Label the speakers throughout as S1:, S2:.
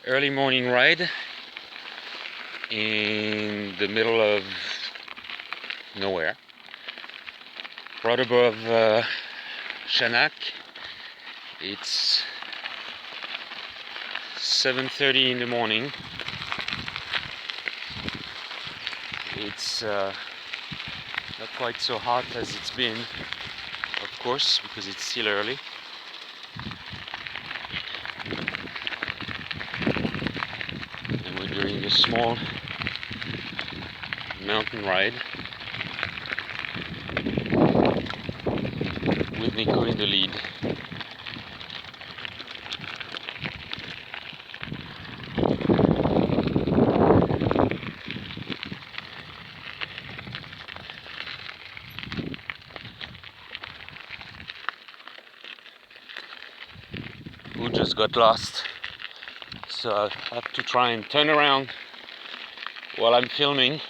S1: Early morning ride in the middle of nowhere, right above Chanak. It's 7:30 in the morning. It's not quite so hot as it's been, of course, because it's still early. And we're doing a small mountain ride with Nico in the lead. Who just got lost, so I have to try and turn around while I'm filming.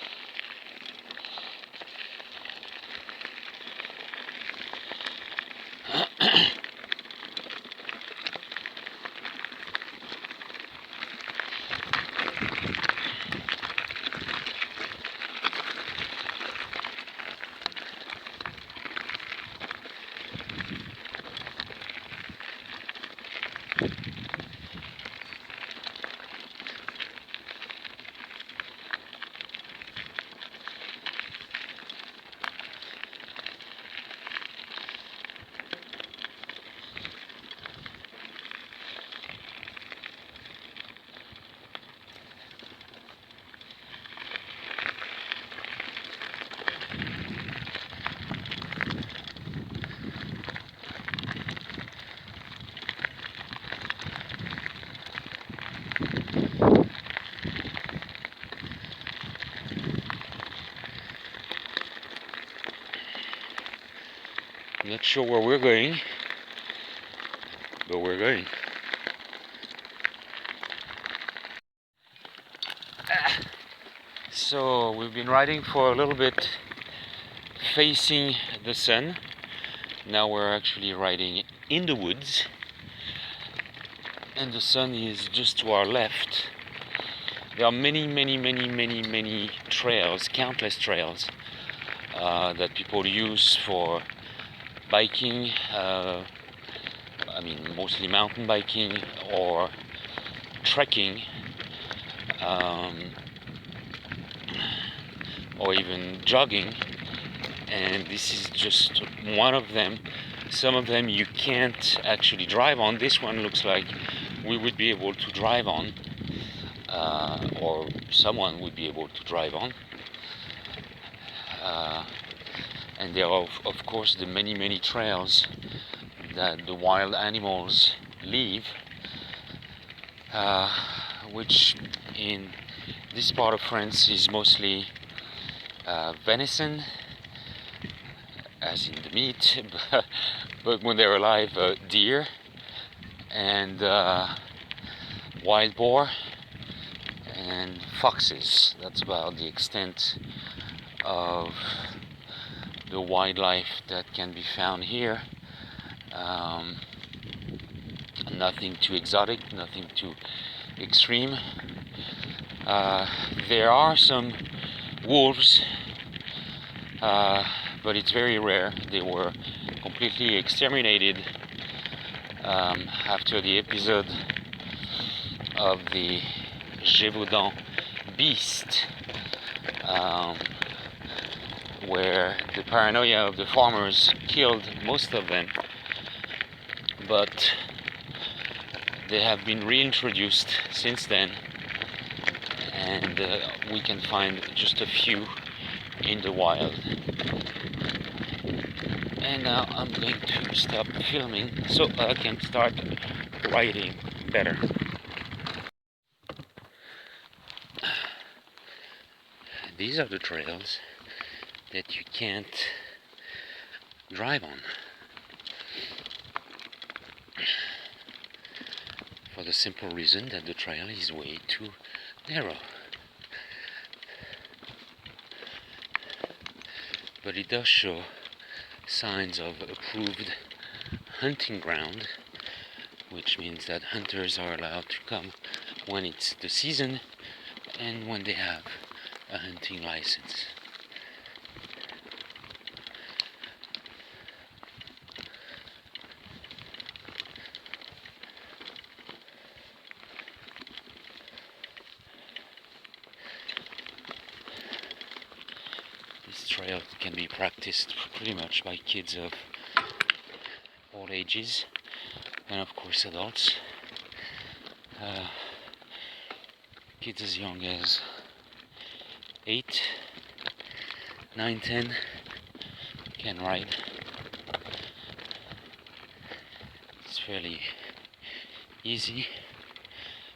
S1: Not sure where we're going, but we're going. So we've been riding for a little bit facing the sun. Now we're actually riding in the woods, and the sun is just to our left. There are many trails, countless trails that people use for biking, mostly mountain biking or trekking, or even jogging, and this is just one of them. Some of them you can't actually drive on. This one looks like we would be able to drive on, or someone would be able to drive on. And there are of course the many trails that the wild animals leave, which in this part of France is mostly venison, as in the meat, but when they're alive, deer and wild boar and foxes. That's about the extent of the wildlife that can be found here. Nothing too exotic, nothing too extreme. There are some wolves, but it's very rare. They were completely exterminated after the episode of the Gévaudan beast, where the paranoia of the farmers killed most of them, but they have been reintroduced since then, and we can find just a few in the wild. And now I'm going to stop filming so I can start riding better. These are the trails that you can't drive on, for the simple reason that the trail is way too narrow. But it does show signs of approved hunting ground, which means that hunters are allowed to come when it's the season and when they have a hunting license. This trail can be practiced pretty much by kids of all ages and of course adults. Kids as young as 8, 9, 10 can ride. It's fairly easy.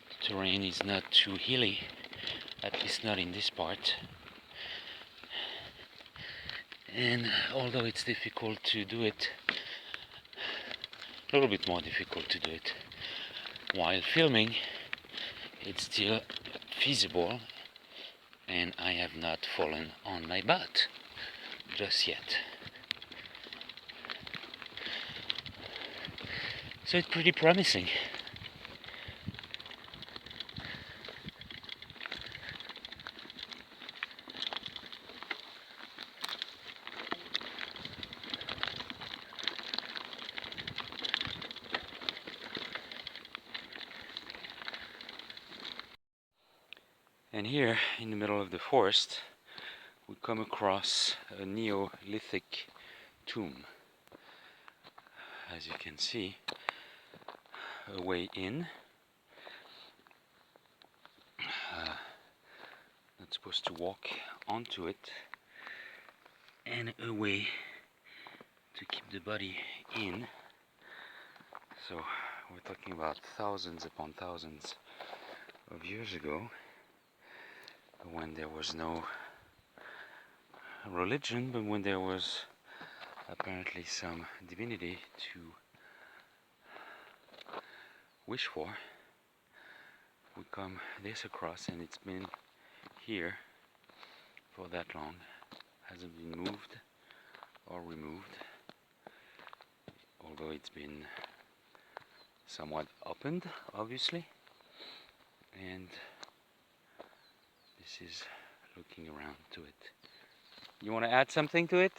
S1: The terrain is not too hilly, at least not in this part. And although it's difficult to do it, a little bit more difficult to do it while filming, it's still feasible, and I have not fallen on my butt just yet. So it's pretty promising. And here, in the middle of the forest, we come across a Neolithic tomb. As you can see, a way in. Not supposed to walk onto it, and a way to keep the body in. So we're talking about thousands upon thousands of years ago, when there was no religion, but when there was apparently some divinity to wish for. We come this across, and it's been here for that long, hasn't been moved or removed, although it's been somewhat opened, obviously. And this is looking around to it. You want to add something to it?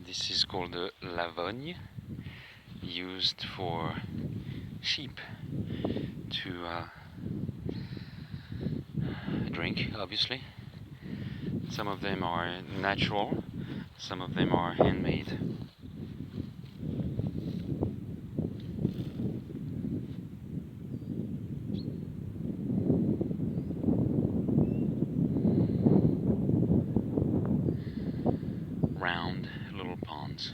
S1: This is called the lavogne, used for sheep to drink, obviously. Some of them are natural, some of them are handmade. Round little ponds.